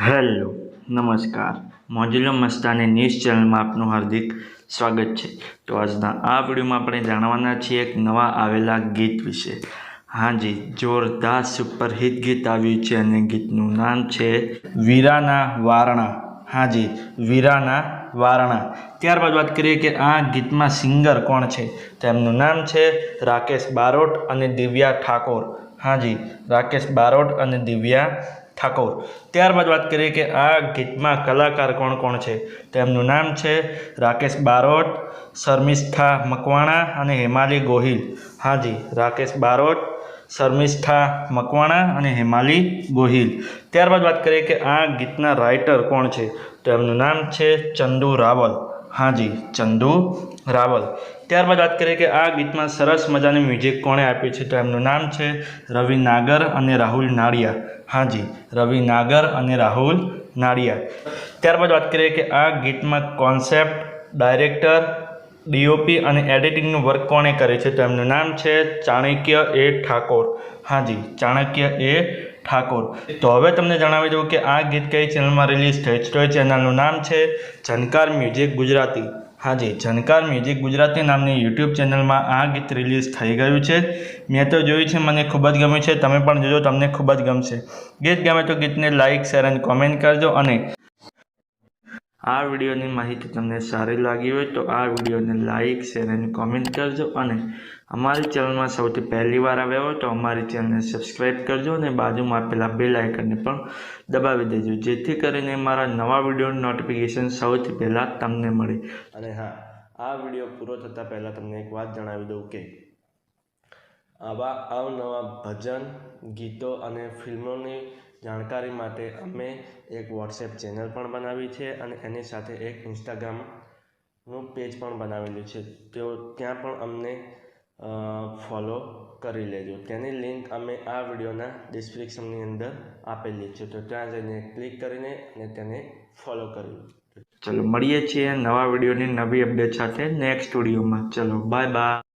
Hello નમસ્કાર મોજુલો Mastani news ચેનલમાં આપનું હાર્દિક સ્વાગત છે। તો આજના આ વિડીયોમાં આપણે જાણવાના છીએ એક નવા આવેલા ગીત વિશે। હાજી, જોરદાર સુપરહિટ ગીત આવ્યું છે અને ગીતનું નામ છે વીરાના વારણા। હાજી, વીરાના વારણા। ત્યારબાદ વાત કરીએ કે આ ગીતમાં સિંગર કોણ છે, તો એમનું નામ છે રાકેશ બારોટ અને દિવ્યા ઠાકોર। હાજી, રાકેશ બારોટ અને દિવ્યા ઠાકોર। ત્યારબાદ વાત કરીએ કે આ ગીતમાં કલાકાર કોણ કોણ છે, તો એમનું નામ છે રાકેશ બારોટ, શર્મિષ્ઠા મકવાણા અને હેમાલી ગોહિલ। હાજી, રાકેશ બારોટ, શર્મિષ્ઠા મકવાણા અને હેમાલી ગોહિલ। ત્યારબાદ વાત કરીએ કે આ ગીતના રાઇટર કોણ છે, તો એમનું નામ છે ચંદુ રાવલ। હાજી, ચંદુ રાવલ। ત્યારબાદ વાત કરીએ કે આ ગીતમાં સરસ મજાનું મ્યુઝિક કોણે આપ્યું છે, તો એમનું નામ છે રવિ નાગર અને રાહુલ નાડિયા। હાજી, રવિ નાગર અને રાહુલ નાડિયા। ત્યારબાદ વાત કરીએ કે આ ગીતમાં કોન્સેપ્ટ, ડાયરેક્ટર, ડીઓપી અને એડિટિંગનું વર્ક કોણે કરે છે, તો એમનું નામ છે ચાણક્ય એ ઠાકોર। હાજી, ચાણક્ય એ ઠાકોર। તો હવે તમને જણાવી દઉં કે આ ગીત કઈ ચેનલમાં રિલીઝ થઈ છે, તો એ ચેનલનું નામ છે ઝનકાર મ્યુઝિક ગુજરાતી। હાજી, ઝનકાર મ્યુઝિક ગુજરાતી નામની યુટ્યુબ ચેનલમાં આ ગીત રિલીઝ થઈ ગયું છે। મેં તો જોયું છે, મને ખૂબ જ ગમ્યું છે, તમે પણ જોજો, તમને ખૂબ જ ગમશે। ગીત ગમે તો ગીતને લાઇક, શેર અને કોમેન્ટ કરજો અને આ વિડીયોની માહિતી તમને સારી લાગી હોય તો આ વિડીયોને લાઇક, શેર અને કોમેન્ટ કરજો અને અમારી ચેનલમાં સૌથી પહેલી વાર આવ્યા હોય તો અમારી ચેનલને સબસ્ક્રાઈબ કરજો અને બાજુમાં આપેલા બેલ આઇકનને પણ દબાવી દેજો, જેથી કરીને મારા નવા વિડીયોની નોટિફિકેશન સૌથી પહેલાં તમને મળે। અને હા, આ વિડીયો પૂરો થતાં પહેલાં તમને એક વાત જણાવી દઉં કે આવા અવનવા ભજન, ગીતો અને ફિલ્મોની જાણકારી માટે અમે એક વોટ્સએપ ચેનલ પણ બનાવી છે અને એની સાથે એક ઇન્સ્ટાગ્રામનું પેજ પણ બનાવેલું છે, તો ત્યાં પણ અમને ફોલો કરી લેજો। તેની લિંક અમે આ વિડીયોના ડિસ્ક્રિપ્શનની અંદર આપેલી છે, તો ત્યાં જઈને ક્લિક કરીને અને તેને ફોલો કરી લો। ચલો મળીએ છીએ નવા વિડીયોની નવી અપડેટ સાથે નેક્સ્ટ વિડીયોમાં। ચલો બાય બાય।